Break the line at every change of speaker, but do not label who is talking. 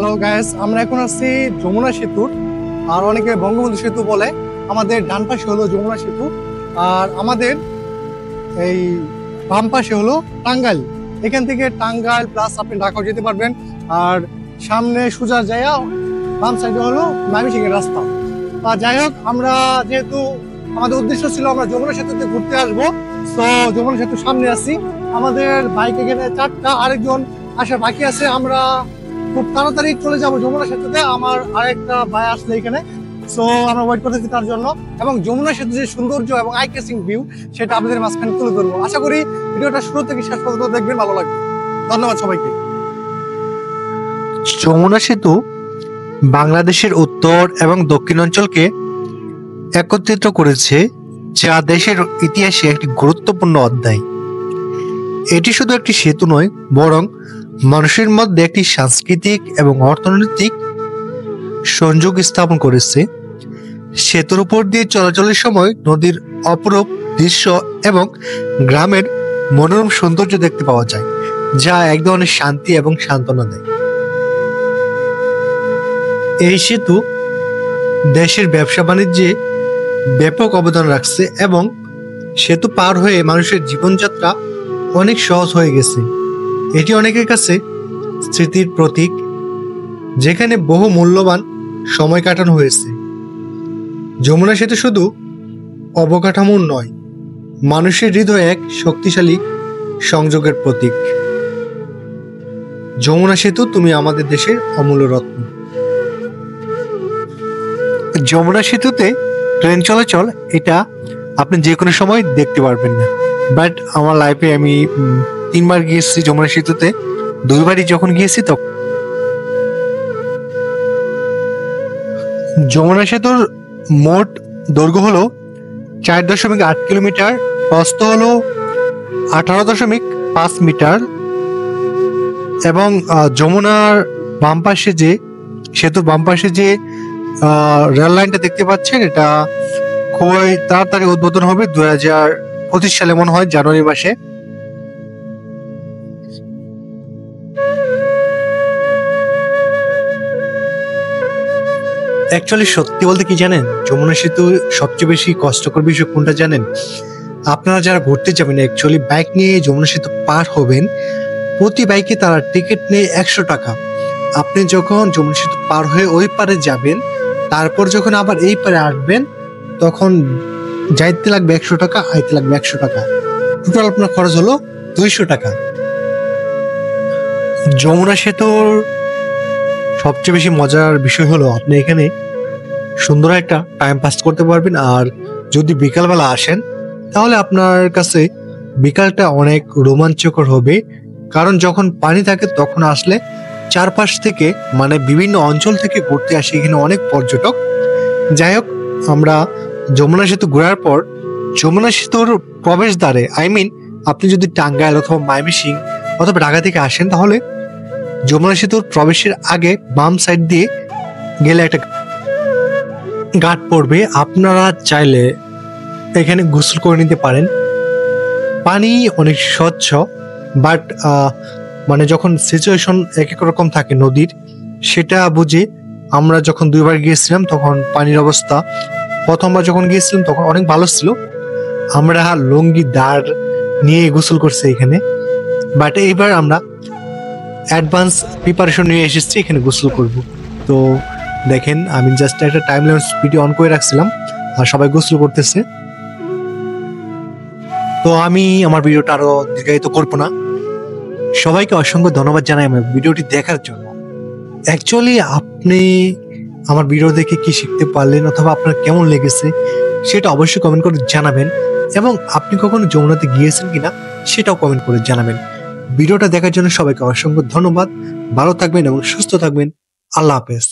Hello guys, আমরা এখন আছি যমুনা সেতু, আর অনেকে বঙ্গবন্ধু সেতু বলে। আমাদের ডান পাশে হলো যমুনা সেতু, আর আমাদের এই বাম পাশে হলো টাঙ্গাইল। এখান থেকে টাঙ্গাইল প্লাস আপনি ঢাকাও যেতে পারবেন। আর সামনে সোজা যাইয়া বাম সাইডে হলো ময়মনসিংহ এর রাস্তা। আর যাই হোক, আমরা যেহেতু আমাদের উদ্দেশ্য ছিল আমরা যমুনা সেতুতে ঘুরতে আসবো, তো যমুনা সেতুর সামনে আছি। আমাদের বাইক এখানে 4টা, আরেকজন আসার বাকি আছে। আমরা খুব তাড়াতাড়ি চলে যাবো যমুনা সেতুতে। আমার আরেকটা ভাই আসলে এখানে, সো আমরা ওয়েট করতেছি তার জন্য। এবং যমুনা সেতু যে সৌন্দর্য এবং আই ক্যাচিং ভিউ, সেটা আপনাদের মাঝখানে তুলে ধরবো। আশা করি ভিডিওটা শুরু থেকে শেষ পর্যন্ত দেখবেন, ভালো লাগবে। ধন্যবাদ সবাইকে।
যমুনা সেতু বাংলাদেশের উত্তর এবং দক্ষিণাঞ্চলকে একত্রিত করেছে, যা দেশের ইতিহাসে একটি গুরুত্বপূর্ণ অধ্যায়। এটি শুধু একটি সেতু নয়, বরং মানুষের মধ্যে একটি সাংস্কৃতিক এবং অর্থনৈতিক সংযোগ স্থাপন করেছে। সেতুর উপর দিয়ে চলাচলের সময় নদীর অপরূপ দৃশ্য এবং গ্রামের মনোরম সৌন্দর্য দেখতে পাওয়া যায়, যা এক ধরনের শান্তি এবং সান্ত্বনা দেয়। এই সেতু দেশের ব্যবসা বাণিজ্যে ব্যাপক অবদান রাখছে এবং সেতু পার হয়ে মানুষের জীবনযাত্রা অনেক সহজ হয়ে গেছে। এটি অনেকের কাছে স্মৃতির প্রতীক, যেখানে বহু মূল্যবান সময় কাটানো হয়েছে। যমুনা সেতু শুধু অবকাঠামো নয়, মানুষের হৃদয়ে এক শক্তিশালী সংযোগের প্রতীক। যমুনা সেতু, তুমি আমাদের দেশের অমূল্য রত্ন। যমুনা সেতুতে ট্রেন চলাচল, এটা আপনি যে কোনো সময় দেখতে পারবেন না। বাট আমার লাইফে আমি 3বার গিয়েছি যমুনা সেতুতে। 2বারই যখন গিয়েছি তখন। যমুনা সেতুর মোট দৈর্ঘ্য হলো 4.8 কিলোমিটার, প্রস্থ হলো 18.5 মিটার। এবং যমুনার বাম পাশে যে সেতুর বাম পাশে যে রেল লাইনটা দেখতে পাচ্ছেন, এটা খুবই তাড়াতাড়ি উদ্বোধন হবে। 2025 সালে মনে হয় জানুয়ারি মাসে। অ্যাকচুয়ালি সত্যি বলতে কি জানেন, যমুনা সেতু সবচেয়ে বেশি কষ্টকর বিষয় কোনটা জানেন? আপনারা যারা ঘুরতে যাবেন, অ্যাকচুয়ালি বাইক নিয়ে যমুনা সেতু পার হবেন, প্রতি বাইকে তারা টিকিট নেয় 100 টাকা। আপনি যখন যমুনা সেতু পার হয়ে ওই পারে যাবেন, তারপর যখন আবার এই পারে আসবেন, তখন যাইতে লাগবে 100 টাকা, আইতে লাগবে 100 টাকা। টোটাল আপনার খরচ হলো 200 টাকা। যমুনা সেতুর সবচেয়ে বেশি মজার বিষয় হলো আপনি এখানে সুন্দর একটা টাইম পাস করতে পারবেন। আর যদি বিকালবেলা আসেন, তাহলে আপনার কাছে বিকালটা অনেক রোমাঞ্চকর হবে। কারণ যখন পানি থাকে তখন আসলে চারপাশ থেকে, মানে বিভিন্ন অঞ্চল থেকে ঘুরতে আসে এখানে অনেক পর্যটক। যাই হোক, আমরা যমুনা সেতু ঘোরার পর যমুনা সেতুর প্রবেশদ্বারে, আপনি যদি টাঙ্গাইল অথবা ময়মনসিংহ অথবা ঢাকা থেকে আসেন, তাহলে যমুনা সেতুর প্রবেশের আগে বাম সাইড দিয়ে গেলে একটা ঘাট পড়বে। আপনারা চাইলে এখানে গোসল করে নিতে পারেন। পানি অনেক স্বচ্ছ, বাট মানে যখন সিচুয়েশন এক এক রকম থাকে নদীর, সেটা বুঝে আমরা যখন 2বার গিয়েছিলাম তখন পানির অবস্থা, প্রথমবার যখন গিয়েছিলাম তখন অনেক ভালো ছিল। আমরা লুঙ্গি দাঁড় নিয়ে গোসল করছি এখানে। বাট এইবার আমরা অ্যাডভান্স প্রিপারেশন নিয়ে এসেছি এখানে গোসল করব। তো দেখেন, আমি জাস্ট একটা টাইম ল্যাপস ভিডিও অন করে রাখছিলাম, আর সবাই গোসল করতেছে। তো আমি আমার ভিডিওটা আরো দীর্ঘায়িত করবো না। সবাইকে অসংখ্য ধন্যবাদ জানাই আমার ভিডিওটি দেখার জন্য। অ্যাকচুয়ালি আপনি আমার ভিডিও দেখে কি শিখতে পারলেন অথবা আপনার কেমন লেগেছে, সেটা অবশ্যই কমেন্ট করে জানাবেন। এবং আপনি কখনো যমুনাতে গিয়েছেন কিনা, সেটাও কমেন্ট করে জানাবেন। ভিডিওটা দেখার জন্য সবাইকে অসংখ্য ধন্যবাদ। ভালো থাকবেন এবং সুস্থ থাকবেন। আল্লাহ হাফেজ।